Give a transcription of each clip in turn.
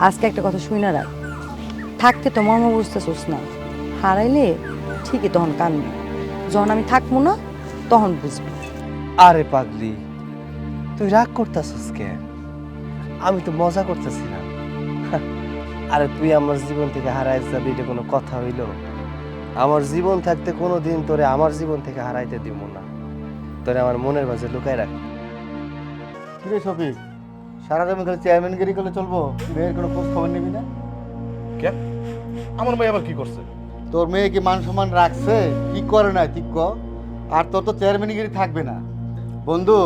আজকে একটা কথা শুই না রাখ, থাকতে তো মর্ম বুঝতেছোস না, হারাইলে ঠিকই তখন কানবি, যখন আমি থাকবো না তখন বুঝবি। আরে পাগলি, তুই রাগ করতেছিস কেন? আমি তো মজা করতেছিলাম। আরে তুই আমার জীবন থেকে হারাই যাবি, এটা কোনো কথা হইল? আমার জীবন থাকতে কোনো দিন তোরে আমার জীবন থেকে হারাইতে দিব না, তোরে আমার মনের মাঝে লুকাই রাখ। কিরে শফিক, সারাদিন খালি চেয়ারম্যানগিরি করলে চলবো? মেয়ের কোনো খোঁজ খবর নিবি না? কেন? আমার মেয়ে আবার কি করছে? তোর মেয়ে কি মান সম্মান রাখছে? কি করে না ঠিক ক? আর তোর তো চেয়ারম্যানগিরি থাকবে না বন্ধু।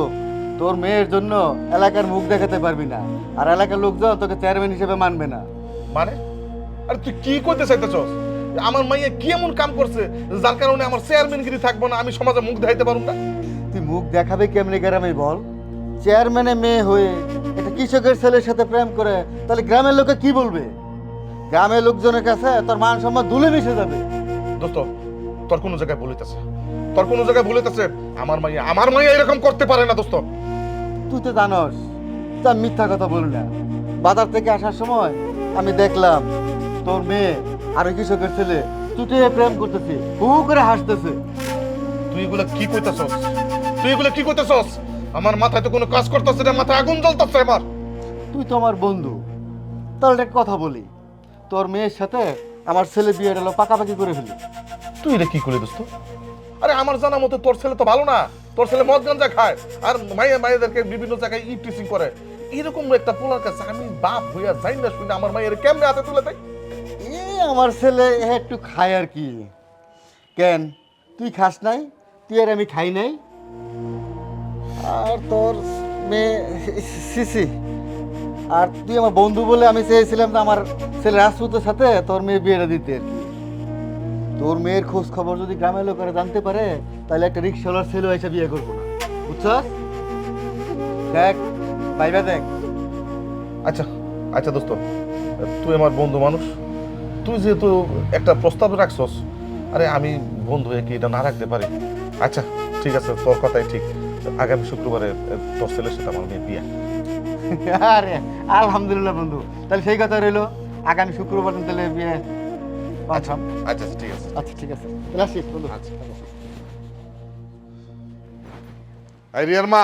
তোর মেয়ের জন্য এলাকার মুখ দেখাতে পারবি না, আর এলাকার লোকজন তোকে চেয়ারম্যান হিসেবে মানবে না। মানে আরে তুই কি করতে চাইতেছস? আমার মাইয়া কি এমন কাম করছে যার কারণে আমার চেয়ারম্যানগিরি থাকবো না, আমি সমাজে মুখ দেখাইতে পারবো না? তুই মুখ দেখাবে কেমনি গ্রামে বল? চেয়ারম্যানের মেয়ে হয়ে একটা কৃষকের ছেলের সাথে প্রেম করে তাহলে গ্রামের লোকে কি বলবে? গ্রামের লোকজনের কাছে তোর মান সম্মান ধুলে মিশে যাবে। দোস্ত, তোর কোনো জায়গায় ভুলিতেছে, তোর কোনো জায়গায় ভুলিতেছে। আমার মাইয়া এরকম করতে পারে না দোস্ত। তুই তো জানস তা মিথ্যা কথা বলি না। বাজার থেকে আসার সময় আমি দেখলাম তোর মেয়ে আর ওই কৃষকের ছেলে চুটিয়ে প্রেম করতেছে, হু করে হাসতেছে। তুই এগুলা কি কইতেছস? তুই এগুলা কি কইতেছস? আমার মাথায় তো কোনো কাজ করতেছে না, মাথায় আগুন জ্বলতেছে আমার। তুই তো আমার বন্ধু, তাহলে একটা কথা বলি, তোর মেয়ের সাথে আমার ছেলে বিয়েটা হলো পাকাপাকি করে ফেলি। তুই এটা কি করলি দোস্ত? আরে আমার জানা মতো তোর ছেলে তো ভালো না, তোর ছেলে মদ গাঞ্জা খায় আর মায়েদেরকে বিভিন্ন জায়গায় টিচিং করে। এরকম একটা পোলার কাছে আমি বাপ হইয়া যাই না শুনে আমার মায়ের কেমনে হাতে তুলে দেয়? আমার ছেলে একটু খায় আর কি। কেন তুই খাস নাই? তুই আর আমি খাই নাই? আর তোর মেয়ে সিসি, আর তুই আমার বন্ধু বলে আমি চেয়েছিলাম যে আমার ছেলে রাজপুতের সাথে তোর মেয়ে বিয়েটা দিতে আর কি। তোর মেয়ের খোঁজ খবর যদি গ্রামের লোকেরা জানতে পারে তাহলে একটা রিক্সাওয়ালার ছেলে এসে বিয়ে করবো না, বুঝছস? দেখ ভাইবা দেখ। আচ্ছা আচ্ছা দোস্ত, তুই আমার বন্ধু মানুষ, তুই যেহেতু একটা প্রস্তাব রাখছস, আরে আমি বন্ধু হয়ে কি এটা না রাখতে পারি? আচ্ছা ঠিক আছে, তোর কথাই ঠিক। আগামী শুক্রবারে তোর ছেলের সাথে আমার মেয়ে বিয়া। আরে আলহামদুলিল্লাহ বন্ধু, তাহলে সেই কথা রইলো, আগামী শুক্রবার দিন তাহলে বিয়ে। আচ্ছা আচ্ছা ঠিক আছে। আচ্ছা ঠিক আছে, তাহলে আসি বন্ধু। আচ্ছা। এই রিয়ার মা,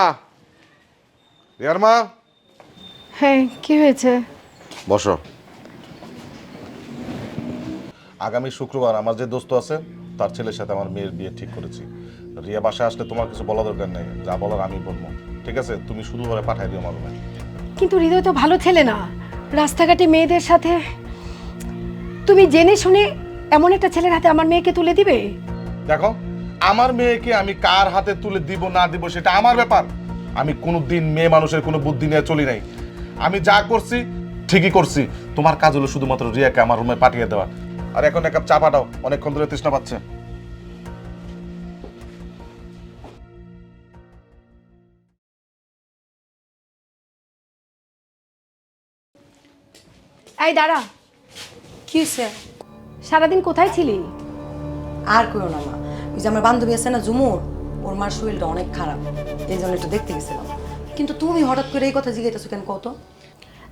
রিয়ার মা, হ্যাঁ, কি হয়েছে? বসো। আগামী শুক্রবার আমার যে দোস্ত আছে তার ছেলের সাথে আমার মেয়ের বিয়ে ঠিক করেছি। রিয়া বাসায় আসলে তোমার কিছু বলা দরকার নেই, যা বলার আমি বলবো, ঠিক আছে? তুমি শুধু করে পাঠাই দিও আমার রুমে। কিন্তু হৃদয় তো ভালো ছেলে না, রাস্তাঘাটে মেয়েদের সাথে। তুমি জেনে শুনে এমন একটা ছেলের হাতে আমার মেয়েকে তুলে দিবে? দেখো, আমার মেয়েকে আমি কার হাতে তুলে দিব না দিব সেটা আমার ব্যাপার। আমি কোনোদিন মেয়ে মানুষের কোনো বুদ্ধি নিয়ে চলি নাই। আমি যা করছি ঠিকই করছি। তোমার কাজ হলো শুধুমাত্র রিয়াকে আমার রুমে পাঠিয়ে দেওয়া। আর এখন এক কাপ চা পাঠাও, অনেকক্ষণ ধরে তৃষ্ণা পাচ্ছে। এই দাঁড়া, কি হয়েছে? সারাদিন কোথায় ছিলি? আর করো না মা, ওই যে আমার বান্ধবী আছে না ঝুমুর, ওর মার শরীরটা অনেক খারাপ, এই জন্য একটু দেখতে গেছিলাম। কিন্তু তুমি হঠাৎ করে এই কথা জিজ্ঞাসা কেন কত?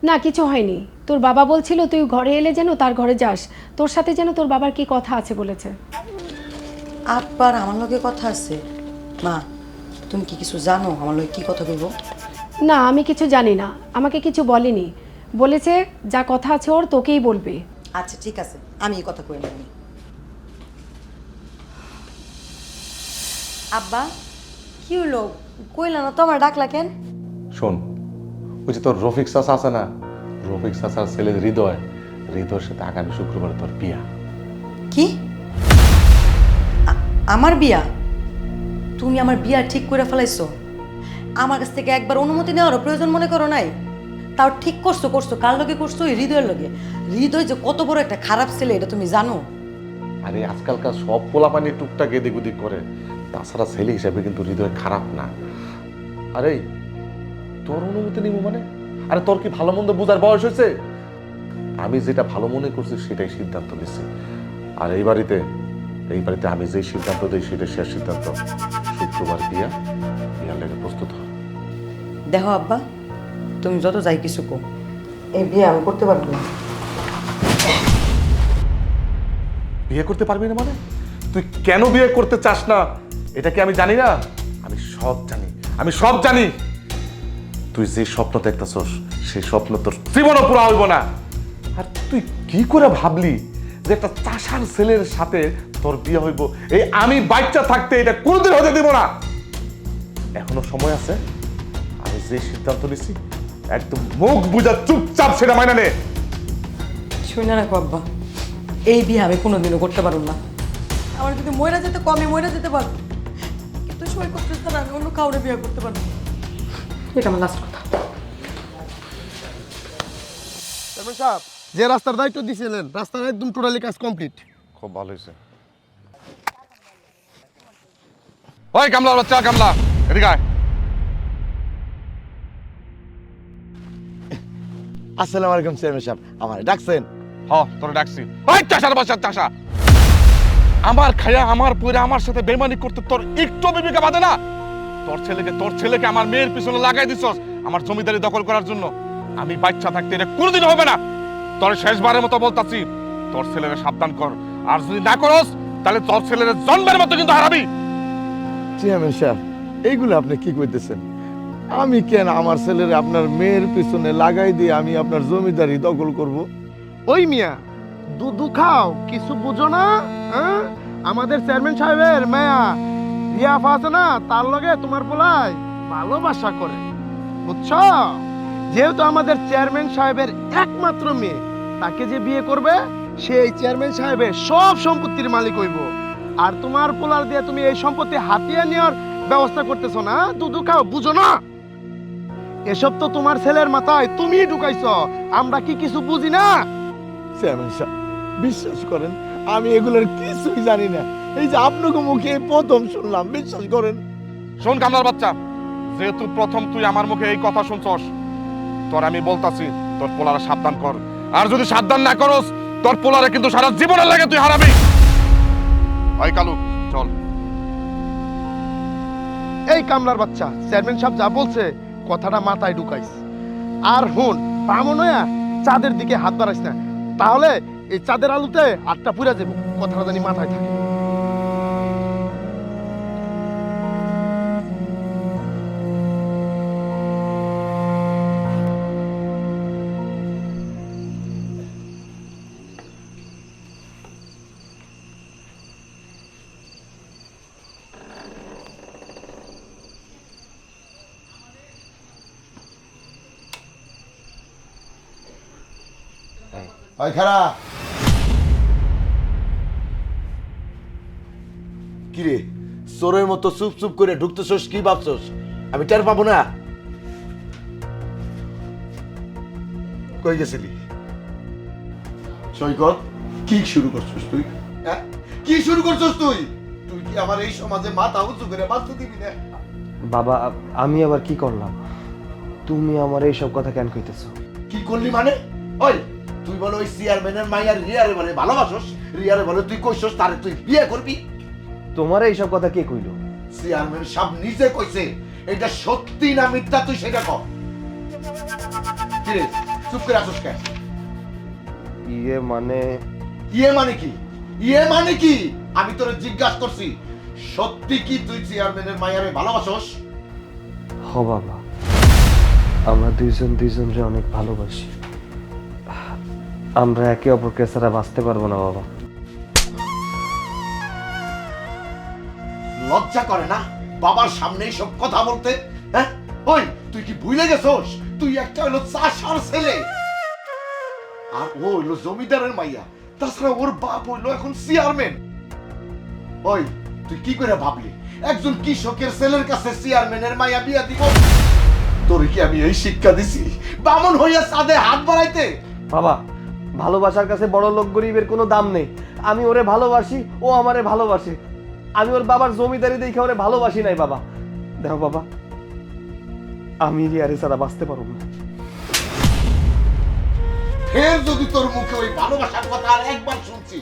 না, কিছু হয়নি। তোর বাবা বলছিল তুই ঘরে এলে যেন তার ঘরে যাস, তোর সাথে যেন তোর বাবার কি কথা আছে বলেছে। আব্বার আমার লগে কথা আছে? মা তুমি কি কিছু জানো আমার লগে কি কথা কইব? না, আমি কিছু জানি না, আমাকে কিছু বলেনি। বলেছে যা কথা আছে ওর তোকেই বলবে। আচ্ছা ঠিক আছে, আমি এই কথা কই না। আব্বা কি হলো, কইলা না তো আমার ডাকলা কেন? শোন, ওই যে তোর রফিক চাচা আছে না, রফিক চাচার ছেলে হৃদয়, হৃদয়ের সাথে আগামী শুক্রবার তোর বিয়া। কি? আমার বিয়া? তুমি আমার বিয়া ঠিক করে ফেলাইছো? আমার কাছ থেকে একবার অনুমতি নেওয়ারও প্রয়োজন মনে করো নাই? তাও ঠিক করছো করছো, কার লগে করছো? ওই হৃদয়ের লগে। হৃদয় যে কত বড় একটা খারাপ ছেলে এটা তুমি জানো? আরে আজকালকার সব পোলাপানি টুকটাক এদিক ওদিক করে, তাছাড়া ছেলে হিসাবে কিন্তু হৃদয় খারাপ না। আরে তোর অনুমতি নিব মানে? আরে তোর কি ভালো মন্দ বোঝার বয়স হয়েছে? আমি যেটা ভালো মনে করছি সেটাই সিদ্ধান্ত নিচ্ছি। আর এই বাড়িতে আমি যে সিদ্ধান্ত দিই সেটা শেষ সিদ্ধান্ত। শুক্রবার বিয়ার লেগে প্রস্তুত হ। দেখো আব্বা, তুমি যত যাই কিছু কো, এই বিয়ে আমি করতে পারবো না। বিয়ে করতে পারবি না মানে? তুই কেন বিয়ে করতে চাস না এটা কি আমি জানি না? আমি সব জানি, আমি সব জানি। তুই যে স্বপ্ন দেখতেছস সেই স্বপ্ন তোর জীবনও পুরা হইব না। আর তুই কি করে ভাবলি যে একটা চাষার ছেলের সাথে তোর বিয়ে হইব? এই আমি বাচ্চা থাকতে এটা কোনোদিন হতে দিব না। এখনো সময় আছে। আমি যে সিদ্ধান্ত নিছি একদম মুখ বুঝা চুপচাপ সেটা মাইনা নে। শুনে রাখো আব্বা, এই বিয়ে আমি কোনোদিনও করতে পারবো না। আমার যদি ময়রা যেতে কমে ময়রা যেতে পারবো, কিন্তু সই করতে ছাড়া আমি অন্য কাউরে বিয়ে করতে পারবো না। এটা আমার লাস্ট কথা। চেয়ারম্যান সাহেব, যে রাস্তার দায়িত্ব দিয়েছিলেন রাস্তার একদম টোটালি কাজ কমপ্লিট। খুব ভালো হয়েছে। ওই কামলা বাচ্চা, কামলা এদিকে আয়। আসসালামু আলাইকুম চেয়ারম্যান সাহেব, আমার ডাকছেন? তোরে ডাকছি। ওই চাষার বাচ্চার চাষা, আমার খায়া আমার পরে আমার সাথে বেমানি করতে তোর একটু বিবেকে বাদে না? তোর ছেলেকে আমার মেয়ের পিছনে লাগাই দিছস আমার জমিদারি দখল করার জন্য। আমি বাচ্চা থাকতে এটা কোনোদিন হবে না। তোর শেষবারের মতো বলতাছি, তোর ছেলেরে সাবধান কর। আর যদি না করস তাহলে তোর ছেলের জন্মের মতো কিন্তু হারাবি। চেয়ারম্যান সাহেব, এইগুলো আপনি কি করতেছেন? আমি কেন আমার ছেলের আপনার মেয়ের পিছনে লাগাই দিয়ে আমি আপনার জমিদারি দখল করব? ওই মিয়া, দুধু খাও, কিছু বুঝো না? হ্যাঁ, আমাদের চেয়ারম্যান সাহেবের মায়া রিয়াফা আছে না, তার লগে তোমার পোলাই ভালোবাসা করে, বুঝছো? যেহেতু আমাদের চেয়ারম্যান সাহেবের একমাত্র মেয়ে, তাকে যে বিয়ে করবে সেই চেয়ারম্যান সাহেবের সব সম্পত্তির মালিক হইব। আর তোমার পোলার দিয়ে তুমি এই সম্পত্তি হাতিয়ে নেওয়ার ব্যবস্থা করতেছো না? দুধু খাও, বুঝো না? এসব তো তোমার ছেলের মাথায় তুমি ঢুকাইছ, আমরা কি কিছু বুঝি না? চেয়ারম্যান সাহেব, বিশ্বাস করেন আমি এগুলোর কিছুই জানি না। এই যে আপনাকে মুখে প্রথম শুনলাম, বিশ্বাস করেন। শোন কামলার বাচ্চা, যেহেতু প্রথম তুই আমার মুখে এই কথা শুনছস, তোর আমি বলতাছি তোর পোলারে সাবধান কর। আর যদি সাবধান না করস তোর পোলারে কিন্তু সারা জীবনের লাগে তুই হারাবি। ওই কালু চল। এই কামলার বাচ্চা, চেয়ারম্যান সাহেব যা বলছে কথাটা মাথায় ঢুকাইস। আর হুন, বামন হইয়া চাঁদের দিকে হাত বাড়াইস না, তাহলে এই চাঁদের আলুতে আটটা পুরা যাবো। কথাটা জানি মাথায় থাকে। ওই খারা, কিরে চোরের মতো চুপ চুপ করে ঢুকতেছস? কি ভাবছস আমি টের পাবো না? কই গেছিলি? সৈকত, কি শুরু করছস তুই? হ্যাঁ, কি শুরু করছস তুই? তুই কি আমার এই সমাজে মাথা উঁচু করে বাঁচতে দিবি না? বাবা, আমি আবার কি করলাম? তুমি আমার এইসব কথা কেন কইতেছো? কি করলি মানে? ওই তুই বলো ওই চেয়ারম্যানের মাইয়ার রিয়ারে বলে ভালোবাসস, রিয়ারে বলে তুই কইছস তারে তুই বিয়ে করবি। তোমার এইসব কথা কে কইলো? চেয়ারম্যান সাহেব নিজে কইছে। এটা সত্যি না মিথ্যা তুই সেটা কর। কি রে, চুপ করে আসছ কেন? ইয়ে মানে ইয়ে মানে কি? ইয়ে মানে কি? আমি তোরে জিজ্ঞাসা করছি, সত্যি কি তুই চেয়ারম্যানের মাইয়ারে ভালোবাসস? হ বাবা, আমরা দুইজনরে অনেক ভালোবাসি। আমরা একে অপরকে ছাড়া বাঁচতে পারবো না বাবা। লজ্জা করে না বাবার সামনে সব কথা বলতে? হ্যাঁ, ওই তুই কি ভুলে গেছস তুই একটা হলো চাষার ছেলে, আর ও হইলো জমিদারের মাইয়া। তাছাড়া ওর বাপ হইলো এখন চেয়ারম্যান। ওই তুই কি করে ভাবলি একজন কৃষকের ছেলের কাছে চেয়ারম্যানের মাইয়া বিয়া দিব? তোর কি আমি এই শিক্ষা দিছি বামন হইয়া সাদে হাত বাড়াইতে? বাবা, ভালোবাসার কাছে বড় লোক গরিবের কোনো দাম নেই। আমি ওরে ভালোবাসি, ও আমারে ভালোবাসে। আমি ওর বাবার জমিদারি দেখে ওরে ভালোবাসি নাই বাবা। দেখো বাবা, আমি রিয়ারে ছাড়া বাঁচতে পারবো না। ফের যদি তোর মুখে ওই ভালোবাসার কথা আর একবার শুনছি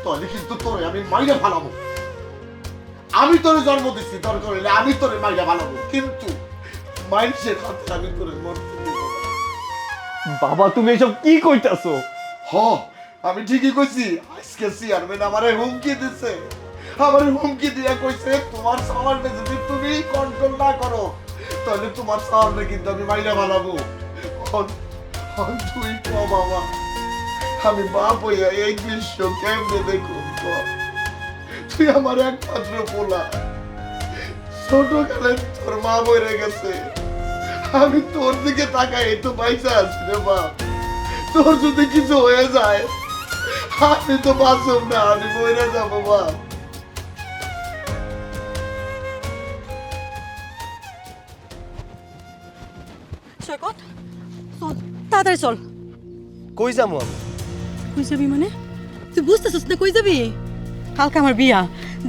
তাহলে কিন্তু তোরে আমি মাইরে ফালাবো। আমি তোরে জন্ম দিচ্ছি, দরকার হইলে আমি তোরে মাইরে ফালাবো, কিন্তু মানুষের হাতে আমি তোরে মরতে দেব না। বাবা তুমি এসব কি কইতাছো? হ আমি ঠিকই কইছি। আজকে চেয়ারম্যান আমারে হুমকি দিছে, আমারে হুমকি দিয়া কইছে তোমার সামানটা যদি তুমি কন্ট্রোল না করো তাহলে তোমার সামনে কিন্তু আমি মাইরা বানাবো। তুই ক বাবা, আমি বাপ হইয়া এই দৃশ্য কেমনে দেখুন? তুই আমার একমাত্র পোলা, ছোটকালে তোর মা মরে গেছে, আমি তোর দিকে তাকাই তো পয়সা আছি রে বাপ। তোর যদি কিছু হয়ে যায় আমি তো বাঁচব না, আমি মরে যাবো বাপ। সৈকত চল, তাড়াতাড়ি চল। কই যাবো আমি? কই যাবি মানে? তুই বুঝতেছিস না কই যাবি? কালকে আমার বিয়া,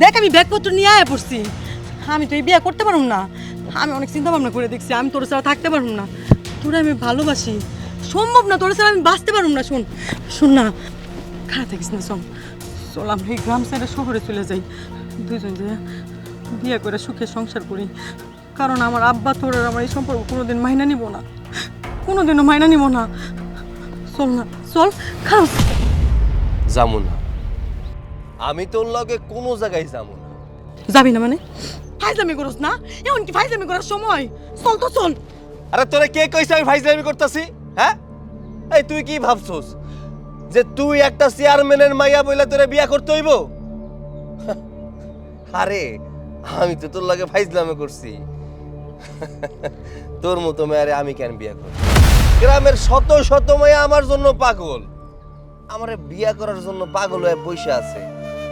দেখ আমি ব্যাগপত্র নিয়ে আয়া পড়ছি। আমি তো এই বিয়া করতে পারুম না। আমি অনেক চিন্তা ভাবনা করে দেখছি, আমি তোর ছাড়া থাকতে পারুম না। তোরা আমি ভালোবাসি, সম্ভব না তোর ছাড়া আমি বাঁচতে পারুম না। শোন শোন না, খারাপ থাকিস না, চল চল আমরা এই গ্রাম সাইডে শহরে চলে যাই, দুইজন যে বিয়ে করে সুখে সংসার করি। কারণ আমার আব্বা তোর আর আমার এই সম্পর্ক কোনোদিন মাইনা নিব না, কোনোদিনও মাইনা নিব না। চল না চল, খারাপ যাবো না, আমি তোর লগে কোনো জায়গায় যাবো না। যাবি না মানে? ফাইজলামি করস না? এমন কি ফাইজলামি করার সময়? চল তো চল। আরে তোরে কে কইছে আমি ফাইজলামি করতেছি? হ্যাঁ, এই তুই কি ভাবছস যে তুই একটা চেয়ারম্যানের মাইয়া বইলা তোরে বিয়া করতে হইব? আরে আমি তো তোর লাগে ফাইজলামি করছি। তোর মতো মেয়ারে আমি কেন বিয়া করব? গ্রামের শত শত মাইয়া আমার জন্য পাগল, আমারে বিয়া করার জন্য পাগল হয়ে বসে আছে,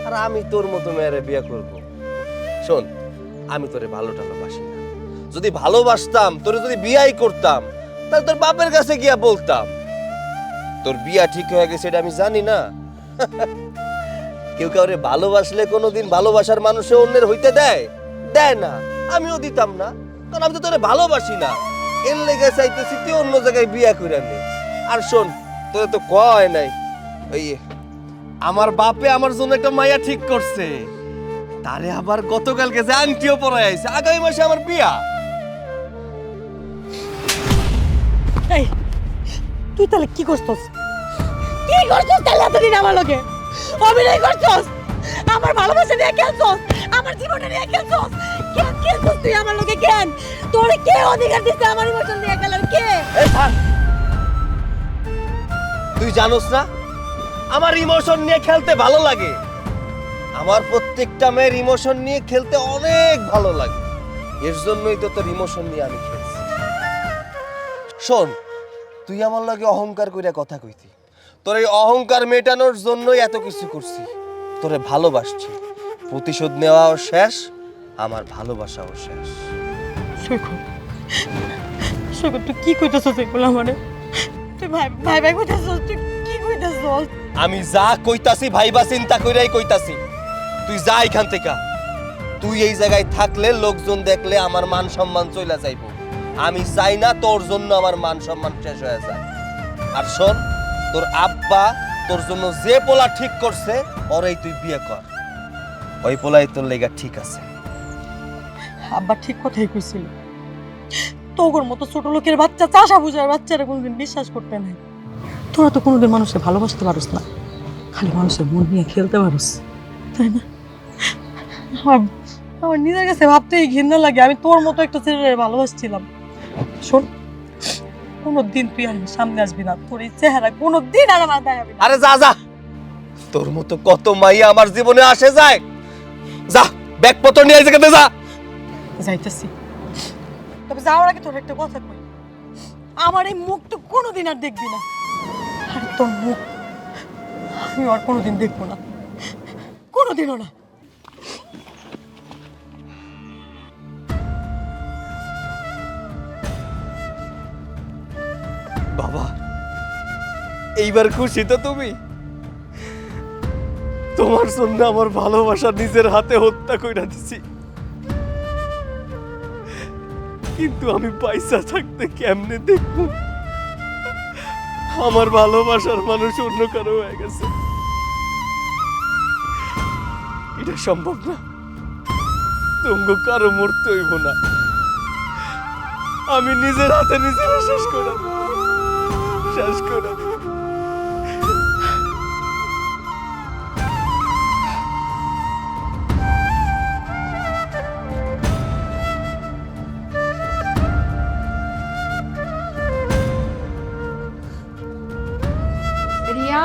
আর আমি তোর মতো মেয়ারে বিয়া করব? শোন, আমি তোরে ভালো টাকা বাসি না। যদি ভালোবাসতাম, তোরে যদি বিয়াই করতাম, তাহলে তোর বাপের কাছে গিয়া বলতাম তোর বিয়া ঠিক হয়ে গেছে। এটা আমি জানি না? কেউ কাউরে ভালোবাসলে কোনোদিন ভালোবাসার মানুষে অন্যের হইতে দেয়? দেয় না, আমিও দিতাম না, কারণ আমি তো তোরে ভালোবাসি না। এর লেগে চাইতেছি তুই অন্য জায়গায় বিয়া করে নে। আর শোন, তোরে তো কয় নাই, ওই আমার বাপে আমার জন্য একটা মাইয়া ঠিক করছে, তারে আবার গতকালকে যে আংটিও পরাই আইছে, আগামী মাসে আমার বিয়া। এই তুই তাহলে কি করছস? কি করছস তাহলে এতদিন আমার লগে? অভিনয় করছস? আমার ভালোবাসা নিয়ে খেলছস? আমার জীবনে নিয়ে খেলছস? কেন খেলছস তুই আমার লগে? কেন তোরে কে অধিকার দিতে আমার ইমোশন নিয়ে খেলার? কে? এই থাক, তুই জানোস না আমার ইমোশন নিয়ে খেলতে ভালো লাগে? আমার প্রত্যেকটা মেয়ের ইমোশন নিয়ে খেলতে অনেক ভালো লাগে, এর জন্যই তো তোর ইমোশন নিয়ে আমি খেলছি। শোন, তুই আমার লাগে অহংকার কইরা কথা কইতি, তোর এই অহংকার মেটানোর জন্যই এত কিছু করছি। তোরে ভালোবাসছি, প্রতিশোধ নেওয়াও শেষ, আমার ভালোবাসাও শেষ। সৈকত, সৈকত তুই কি কইতাছস এগুলো আমারে? তুই ভাই ভাই ভাই কইতাছস? তুই কি কইতাছস? আমি যা কইতাছি ভাইবা চিন্তা কইরাই কইতাছি। তুই যা এখান থেকে। তুই এই জায়গায় থাকলে লোকজন দেখলে আমার মান সম্মান চইলা যাইব। আমি চাই না তোর জন্য আমার মান সম্মান শেষ হয়ে যায়। আর শোন, তোর আব্বা তোর জন্য যে পোলা ঠিক করছে ওরেই তুই বিয়ে কর, ওই পোলাই তোর লেগা ঠিক আছে। আব্বা ঠিক কথাই কইছিল, তোর মতো ছোট লোকের বাচ্চা, চাষা বুঝার বাচ্চারা কোনোদিন বিশ্বাস করতে নাই। তোরা তো কোনোদিন মানুষকে ভালোবাসতে পারোস না, খালি মানুষের মন নিয়ে খেলতে পারোস, তাই না? আমার নিজের কাছে ভাবতেই ঘৃণা লাগে, আমি তোর মতো একটা ছেলের ভালোবাসছিলাম। শোন, কোনোদিন তুই আমার সামনে আসবি না, তোর এই চেহারা কোনোদিন আর আমার দেখাবি না। আরে যা যা, তোর মতো কত মাইয়া আমার জীবনে আসে যায়। যা, ব্যাগপত্র নিয়ে যেতে যা। যাইতেছি, তবে যাওয়ার আগে তোর একটা কথা কই, আমার এই মুখ তো কোনোদিন আর দেখবি না। আর তোর মুখ আমি আর কোনোদিন দেখবো না, কোনোদিনও না। বাবা, এইবার খুশি তো তুমি? তোমার জন্য আমার ভালোবাসা নিজের হাতে হত্যা কইরা দিছি, কিন্তু আমি পয়সা থাকতে কেমনে দেখবো আমার ভালোবাসার মানুষ অন্য কারো হয়ে গেছে? এটা সম্ভব না, তুমি কারো মরতে হইব না, আমি নিজের হাতে নিজের শেষ করে দেব, শেষ করে দিল। রিয়া,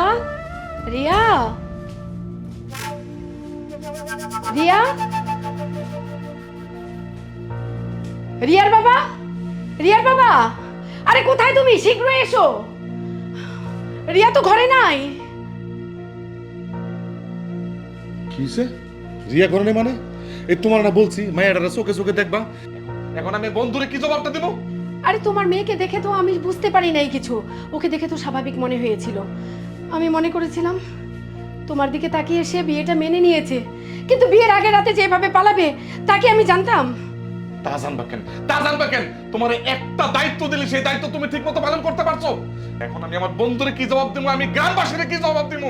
রিয়া, রিয়া, রিয়ার বাবা, রিয়ার বাবা, আরে কোথায় তুমি? শীঘ্র এসো। রিয়া তো ঘরে নাই। কিসে রিয়া ঘরে নেই মানে? এই তোমার না বলছি মায়েরা চোখে চোখে দেখবা, এখন আমি বন্ধুরে কি জবাবটা দেবো? আরে তোমার মেয়েকে দেখে তো আমি বুঝতে পারি নাই কিছু। ওকে দেখে তো স্বাভাবিক মনে হয়েছিল। আমি মনে করেছিলাম তোমার দিকে তাকিয়ে সে বিয়েটা মেনে নিয়েছে, কিন্তু বিয়ের আগে রাতে যেভাবে পালাবে তাকে আমি জানতাম। তা জানবা কেন? তা জানবা কেন? তোমার একটা দায়িত্ব দিলে সেই দায়িত্ব তুমি ঠিক মতো পালন করতে পারছো? এখন আমি আমার বন্ধুরে কি জবাব দেবো, আমি গ্রামবাসীরে কি জবাব দেবো?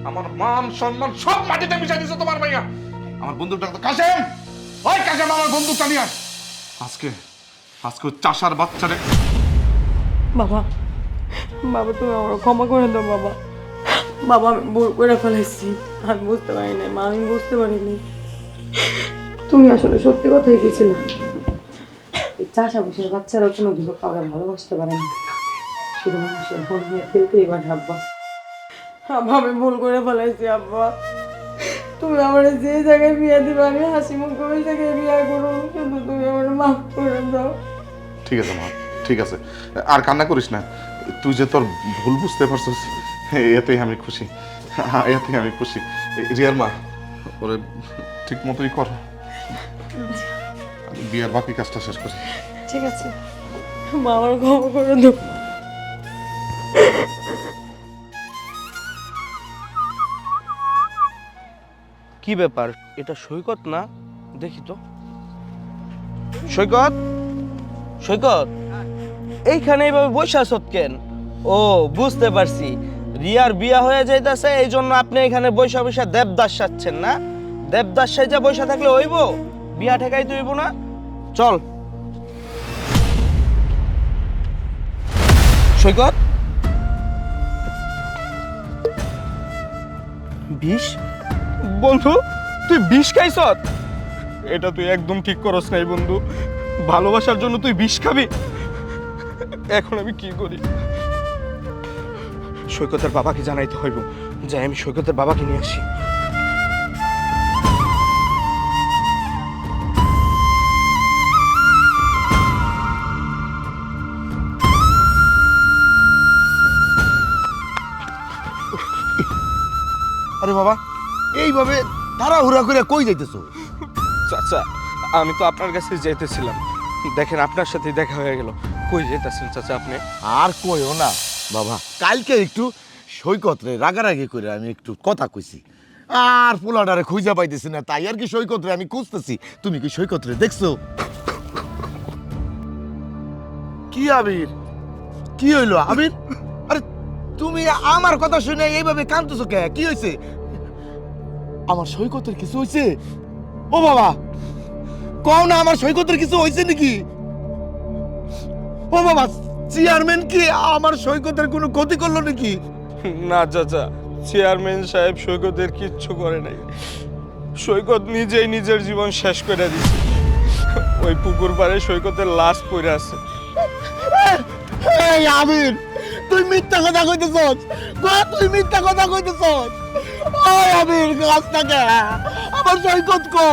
আমার মান সম্মান সব মাটিতে মিশাই দিছো তোমার মাইয়া। আমার বন্ধুটা তো কাশেম, ওই কাশেম আমার বন্ধুটা নিয়ে আস। আজকে আজকে ওই চাষার বাচ্চারে বাবা, বাবা তুমি আমার ক্ষমা করে দাও বাবা। বাবা আমি ভুল করে ফেলেছি, আমি বুঝতে পারি নাই মা, আমি বুঝতে পারিনি। তুমি আসলে সত্যি কথাই গেছিলে। এই চাষা বসে বাচ্চারা কোনো কিছু কাউকে ভালোবাসতে পারে না, শুধু মানুষের মন নিয়ে ফেলতেই পারে। আব্বা, আব্বা আমি ভুল করে ফেলেছি। আব্বা তুমি আমার যে জায়গায় বিয়ে দিবে আমি হাসি মুখ ওই জায়গায় বিয়ে করো, কিন্তু তুমি আমার মাফ করে দাও। ঠিক আছে মা, ঠিক আছে, আর কান্না করিস না। তুই যে তোর ভুল বুঝতে পারছিস এতেই আমি খুশি, এতেই আমি খুশি। রিয়ার মা ওরে ঠিক মতোই কর, আমি বিয়ার বাকি কাজটা শেষ করি। ঠিক আছে মা, আমার ক্ষমা করে দাও। কি ব্যাপার, এটা সৈকত না? দেখি তো। সৈকত, সৈকত, এইখানে এইভাবে বসে আছো কেন? ও বুঝতে পারছি, রিয়ার বিয়া হয়ে যাইতাছে এই জন্য আপনি এখানে বসে বসে দেবদাস সাচ্ছেন না? দেবদাস সাইজা বসে থাকলে হইব? বিয়া ঠেকাই তো হইব না। চল সৈকত। বিষ? বন্ধু তুই বিষ খাইছ? এটা তুই একদম ঠিক করস নাই বন্ধু। ভালোবাসার জন্য তুই বিষ খাবি? এখন আমি কি করি? সৈকতের বাবাকে জানাইতে হইব, যাই আমি সৈকতের বাবাকে নিয়ে আসি। আরে বাবা, এইভাবে তাড়াহুড়া করে কই যাইতেছো? চাচা আমি তো আপনার কাছে যাইতেছিলাম, দেখেন আপনার সাথে দেখা হয়ে গেল। কই যেতেছেন চাচা আপনি? আর কইও না বাবা, কালকে একটু সৈকত রে রাগারাগি করে আমি একটু কথা কইছি, আর পোলাডারে খুঁজা পাইতেছি না, তাই আর কি সৈকত রে আমি খুঁজতেছি। তুমি কি সৈকত রে দেখছো? কি আবির, কি হইলো আবির? আরে তুমি আমার কথা শুনে এইভাবে কাঁদতেছো কে? কি হয়েছে? আমার সৈকতের কিছু হয়েছে? ও বাবা, কও না আমার সৈকতের কিছু হয়েছে নাকি? ও বাবা, চেয়ারম্যান কি আমার সৈকতের কোনো ক্ষতি করলো নাকি? না চাচা, চেয়ারম্যান সাহেব সৈকতের কিচ্ছু করে নাই। সৈকত নিজেই নিজের জীবন শেষ করে দিছে। ওই পুকুর পাড়ে সৈকতের লাশ পড়ে আছে। এই আবির, তুই মিথ্যা কথা কইতেছস? তুই মিথ্যা কথা কইতেছস? ওই আবির, গাছটাকে আমার সৈকত কো?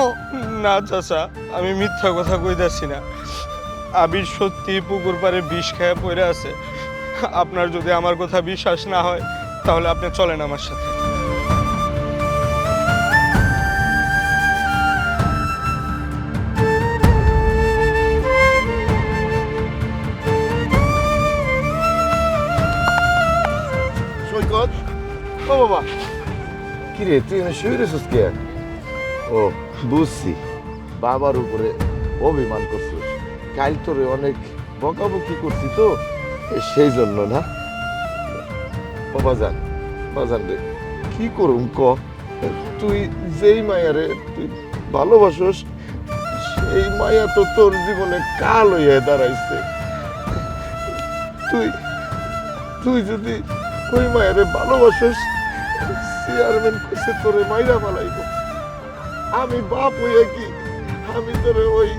না চাচা, আমি মিথ্যা কথা কইতাছি না। আবির সত্যি পুকুর পাড়ে বিষ খেয়ে পড়ে আছে। আপনার যদি আমার কথা বিশ্বাস না হয় তাহলে আপনি চলেন আমার সাথে। সৈকত, ও বাবা, কি রে তুই এনে শুয়ে রেছিস কে? ও বুঝছি, বাবার উপরে অভিমান করছিস। কাল তোরে অনেক বকাবকি করছি তো, সেই জন্য না? বাবা জান, বাজান রে, কি করুম ক? তুই যেই মায়ারে তুই ভালোবাসস, সেই মায়া তো তোর জীবনে কাল হইয়া দাঁড়াইছে। তুই তুই যদি ওই মায়েরে ভালোবাসিস, চেয়ারম্যান কইছে তোরে মাইরা ফালাইব। আমি বাপ হইয়া কি আমি তোরে ওই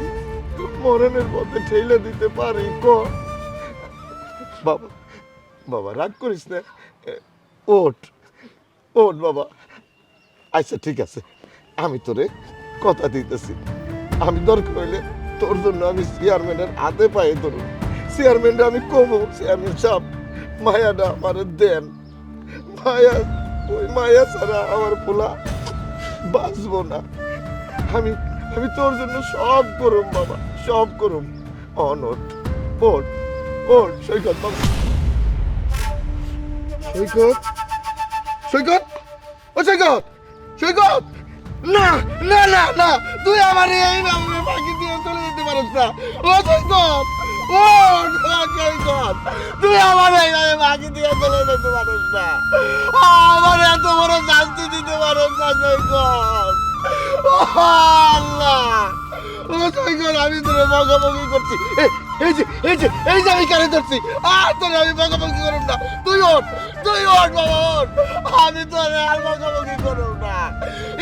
মরণের পথে ঠেলে দিতে পারি? ক বাবা, বাবা রাগ করিস না, ওঠ ওঠ বাবা। আচ্ছা ঠিক আছে, আমি তোরে কথা দিতেছি, আমি দরকার হইলে তোর জন্য আমি চেয়ারম্যানের হাতে পায়ে ধরুন, চেয়ারম্যানরা আমি কমু, চেয়ারম্যান সাহেব মায়াটা আমার দেন, মায়া ওই মায়া ছাড়া আমার পোলা বাঁচবো না। আমি আমি তোর জন্য সব করুম বাবা, সব করুম। অনট ওট ওট সৈকত বাবা, সৈকত সৈকত ও সৈকত সৈকত, না না না না, তুই আমার এইভাবে ফাঁকি দিয়ে চলে যেতে পারিস না। ও সৈকত, ও সৈকত, তুই আমার এইভাবে ফাঁকি দিয়ে চলে যেতে পারিস না। আমার এত বড় শান্তি দিতে পারিস না সৈকত। ও আল্লাহ, ও সৈকত, আমি তোরে বকাবকি করছি, এই যে আমি কানে ধরছি, আর তোরে আমি বকাবকি করব না। তুই ওঠ বাবা ওঠ, আমি তোরে আর বকাবকি করব না।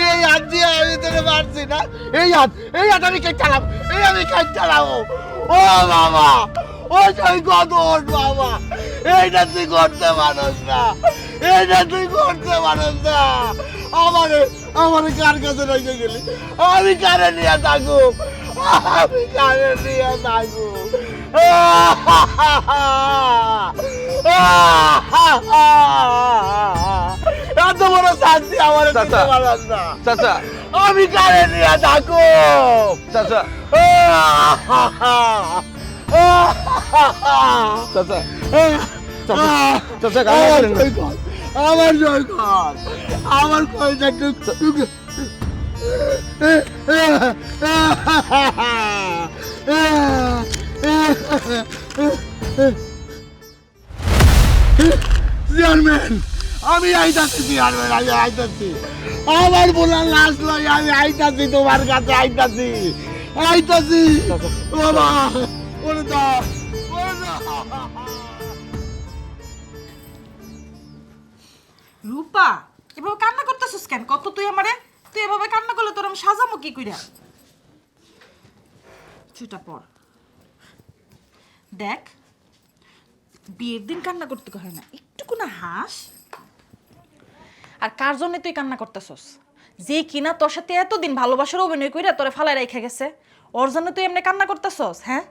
এই হাত দিয়ে আমি তোরে মারছি না, এই হাত আমি কাজ চালাবো, আমি কাজ চালাবো। ও বাবা, ও সৈকত ওঠ বাবা, এইটা তুই করতে পারস না, এইটা তুই করতে পারস না। আমারে কার কাছে রেখে গেলি? আমি কারে নিয়ে থাকুক, আমি কারে নিয়ে থাকুক। এত বড় শান্তি আমার দিতে পারস না চাচা, আমি কারে নিয়ে থাকুক। চাচা, চাচা, চাচা, আমার সৈকত, আমার সৈকত, আমার কয়টা টুক চেয়ারম্যান, আমি আইতাছি চেয়ারম্যান, আমি আইতাছি, আমার বোলার লাশ লই আমি আইতাছি, তোমার কাছে আইতাছি, আইতাছি বাবা, বলে দাও, বলে দাও। রূপা, এভাবে কান্না করতেছিস কেন? কত তুই এভাবে কান্না করলে তোর আমি সাজামো কি কইরা? ছুটা পর দেখ, বিয়ের দিন কান্না করতে হয় না, একটুকু না হাস। আর কার জন্য তুই কান্না করতেছস? যে কিনা তোর সাথে এতদিন ভালোবাসার অভিনয় কইরা তোরে ফালাই রেখে গেছে, ওর জন্য তুই এমনি কান্না করতেছস? হ্যাঁ,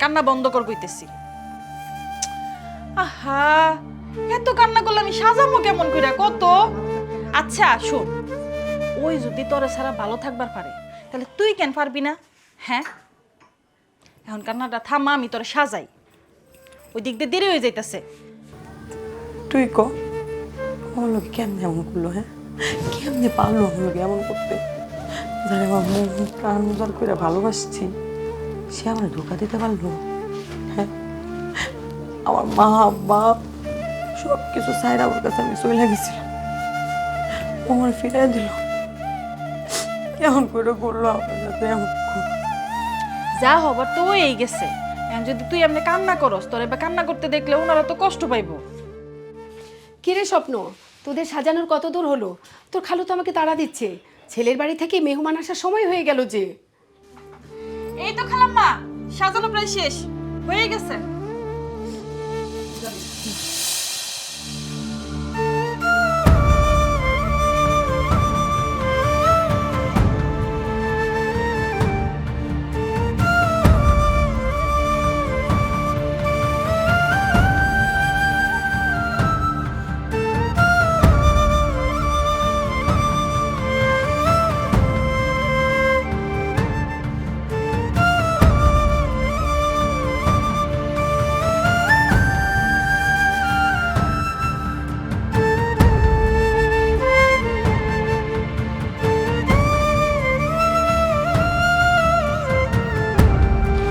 কান্না বন্ধ কর কইতেছি। আহা, এত কান্না করলে আমি সাজামো কেমন কইরা কত? আচ্ছা শোন, ওই যদি তোরে ছাড়া ভালো থাকবার পারে, তাহলে তুই কেন পারবি না? হ্যাঁ, এখন কান্নাটা থামা, আমি তোরে সাজাই। ওই দিক দিয়ে দেরি হয়ে যাইতেছে। তুই ক আমার লোকে কেমনে এমন করলো? হ্যাঁ, কেমনে পারলো আমার লোকে এমন করতে? যারা আমার মন প্রাণ উজাড় করে ভালোবাসছি, সে আমার ধোকা দিতে পারলো? হ্যাঁ, আমার মা বাপ সব কিছু সাইড আমার কাছে আমি চলে গেছিলাম, ও আমার ফিরাই দিল। কেমন করে করলো আমার সাথে এমন? যা হবার তো হয়েই গেছে। এখন যদি তুই এমনি কান্না করস, তোর এবার কান্না করতে দেখলে ওনারা তো কষ্ট পাইবো। কিরে স্বপ্ন, তোদের সাজানোর কত দূর হলো? তোর খালু তো আমাকে তাড়া দিচ্ছে, ছেলের বাড়ি থেকে মেহমান আসার সময় হয়ে গেল যে। এই তো খালাম্মা, সাজানো প্রায় শেষ হয়ে গেছে।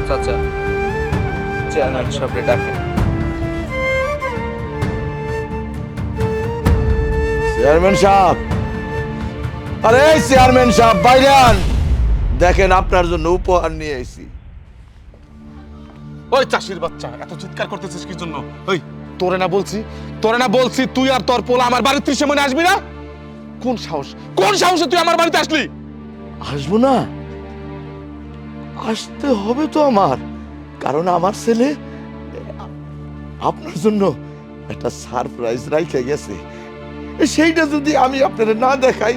চাচা, চেয়ারম্যান সাহেবরে ডাকেন। চেয়ারম্যান সাহেব, আরে চেয়ারম্যান সাহেব বাইরে আন, দেখেন আপনার জন্য উপহার নিয়ে আইছি। ও ওই চাষির বাচ্চা এত চিৎকার করতেছিস কি জন্য? ওই তোরে না বলছি তুই আর তোর পোলা আমার বাড়ির ত্রিশে মনে আসবি না? কোন সাহসে তুই আমার বাড়িতে আসলি? আসবো না, আসতে হবে তো আমার, কারণ আমার ছেলে আপনার জন্য একটা সারপ্রাইজ রাইখে গেছে। সেইটা যদি আমি আপনারা না দেখাই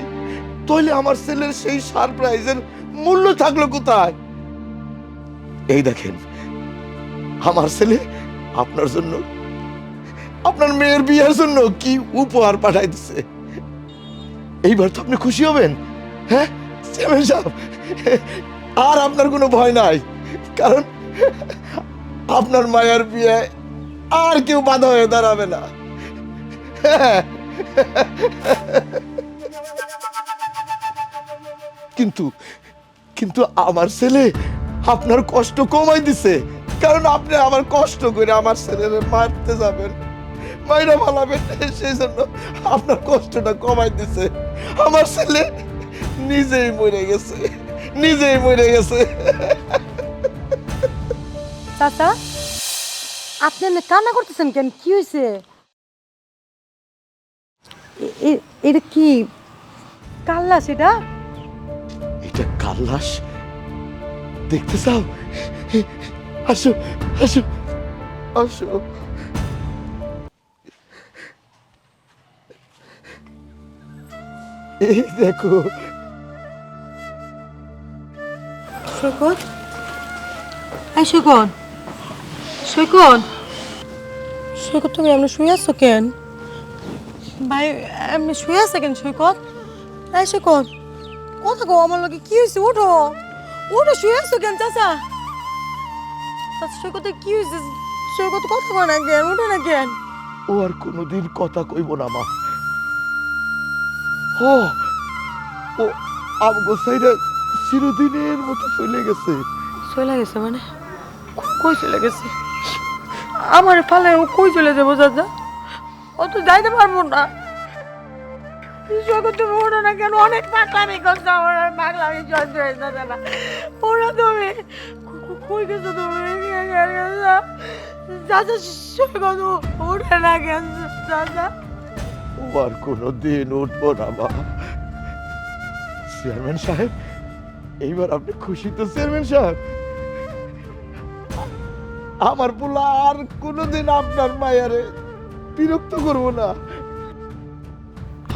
তাহলে আমার ছেলের সেই সারপ্রাইজের মূল্য থাকলো কোথায়? এই দেখেন, আমার ছেলে আপনার জন্য, আপনার মেয়ের বিয়ের জন্য কি উপহার পাঠাই দিছে। এইবার তো আপনি খুশি হবেন, হ্যাঁ চেয়ারম্যান সাহেব? আর আপনার কোনো ভয় নাই, কারণ আপনার মায়ের বিয়ে আর কেউ বাধা হয়ে দাঁড়াবে না। কিন্তু কিন্তু আমার ছেলে আপনার কষ্ট কমাই দিছে, কারণ আপনি আমার কষ্ট করে আমার ছেলের মারতে যাবেন, মাইরা ভালাবেন, সেই জন্য আপনার কষ্টটা কমাই দিছে। আমার ছেলে নিজেই মরে গেছে। চাচা, আপনি এমনি কান্না করতেছেন কেন? কি হয়েছে? এটা কি কাল্লা? সেটা এটা কাল্লাস দেখতে চাও? আসো আসো আসো। এই দেখো। সৈকত, এই সৈকত, সৈকত, সৈকত, তুমি এমনি শুয়ে আছো কেন? ভাই এমনি শুয়ে আছে কেন সৈকত? এই সৈকত, কথা কও আমার লগে, কি হয়েছে? ওঠো ওঠো, শুয়ে আছো কেন? চাচা সৈকতের কি হয়েছে? সৈকত কথা কয় না কেন? ওঠে না কেন? ও আর কোনোদিন কথা কইব না মা। ও আমগো সাইরা চিরদিনের মতো চলে গেছে। চলে গেছে মানে? কই চলে গেছে? আমার ফালে ও কই চলে যাবো চাচা? ও তো যাইতে পারবো না। সৈকত তুমি ওঠো না কেন? অনেক পাগলামি করছো, আমার আর পাগলামি সহ্য হয়েছে না। ওরা তুমি কই গেছো? তুমি চাচা সৈকত ওঠে না কেন চাচা? ও আর কোনোদিন উঠবো না মা। চেয়ারম্যান সাহেব, এইবার আপনি খুশি তো চেয়ারম্যান সাহেব? আমার পোলা আর কোনোদিন আপনার মায়ারে বিরক্ত করব না।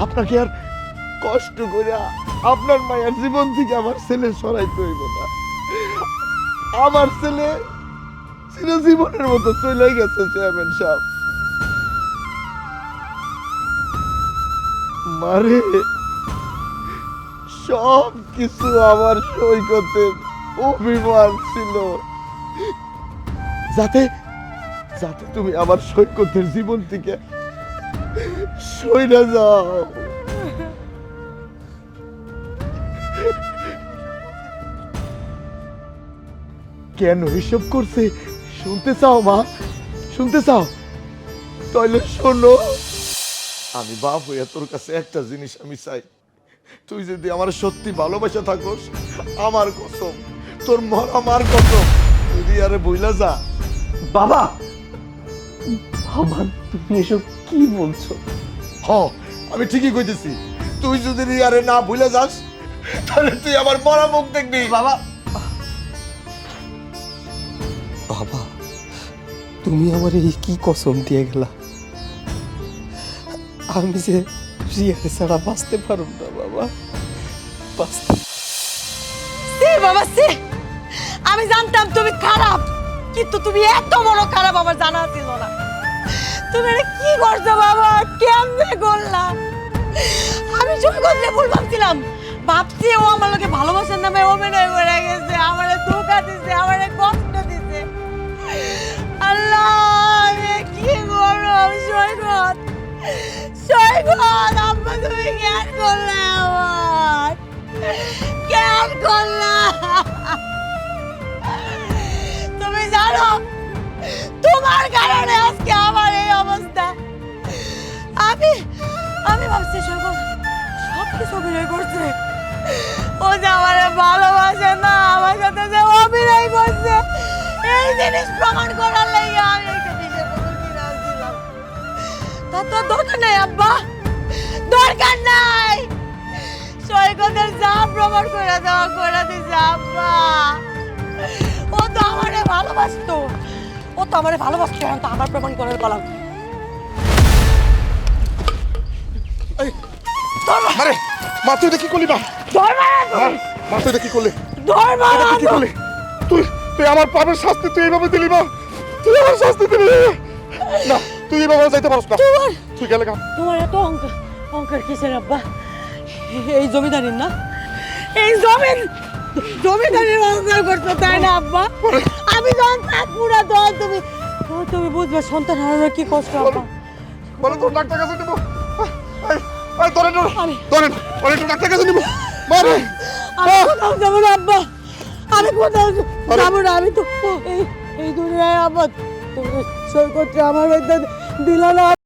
আপনাকে আর কষ্ট করে আপনার মায়ের জীবন থেকে আমার ছেলে সরাইতে হইব না। আমার ছেলে চিরজীবনের মতো চলে গেছে চেয়ারম্যান সাহেব। মারে, সব কিছু আমার সৈকতের অভিমান ছিল, যাতে যাতে তুমি আমার সৈকতের জীবন থেকে সইরা যাও। কেন এসব করছে শুনতে চাও মা? শুনতে চাও? তাহলে শোনো, আমি বাপ হইয়া তোর কাছে একটা জিনিস আমি চাই, তুই যদি আমার সত্যি ভালোবাসা থাকোস, আমার কসম, তোর আমার কসম, তুই রিয়ারে বইলা যা। বাবা, বাবা তুমি এসব কি বলছো? হ, আমি ঠিকই কইতেছি। তুই যদি রিয়ারে না ভুলে যাস, তাহলে তুই আমার মরা মুখ দেখবি। বাবা, বাবা তুমি আমার এই কি কসম দিয়ে গেলা? আমি যে রিয়ারে ছাড়া বাঁচতে পারব না বাবা, বাঁচতে। বাবা সে, আমি জানতাম তুমি খারাপ, কিন্তু তুমি এত বড় খারাপ আমার জানা ছিল না। তুমি এটা কি করছো বাবা? কেমনে করলা? আমি সৈকতকে ভুল ভাবছিলাম, ভাবছি ও আমার লোকে ভালোবাসার নামে অভিনয় করে গেছে, আমারে ধোঁকা দিছে, আমারে কষ্ট দিছে। আল্লাহ, আমি কি করব? সৈকত, সৈকত, আম্মা তুমি কেন করলে আমার? কেন করলা? তুমি জানো তোমার কারণে আজকে আমার এই অবস্থা। আমি ভাবছি সৈকত সব কিছু অভিনয় করছে, ও যে আমার ভালোবাসে না, আমার সাথে যে অভিনয় করছে, এই জিনিস প্রমাণ করার লাগি আমি একটা বিষের বোতল কিনে আনছিলাম। তা তো দরকার নাই আব্বা, দরকার নাই। সৈকতের যা প্রমাণ করে দেওয়া করে দিছে আব্বা। ও তো আমারে ভালোবাসতো, ও তো আমারে ভালোবাসতো, এখন তো আমার প্রমাণ করার গলা। আরে মা তুই এটা কি করলি মা? মা তুই এটা কি করলি? এটা তুই কি করলি? তুই তুই আমার পাপের শাস্তি তুই এইভাবে দিলি মা, তুই আমার শাস্তি দিলি না, তুই এইভাবে যাইতে পারস না, তুই গেলে গা। তোমার এত অঙ্কার কিসের আব্বা? এই জমিদারির না, এই জমিদারির অঙ্কার করছো তাই না আব্বা? আমি যখন থাকবো না তখন তুমি বুঝবে সন্তান হারানোর কি কষ্ট আব্বা। বলে তোর ডাক্তার কাছে নিবো, এই ধরেন ধরেন বলে তোর ডাক্তার কাছে নিবো মারে। আমি কোথাও যাবো না আব্বা, আমি কোথাও যাবো না। আমি তো এই দুনিয়ায় আব্বা তুমি সৈকতকে আমার মধ্যে দিল না।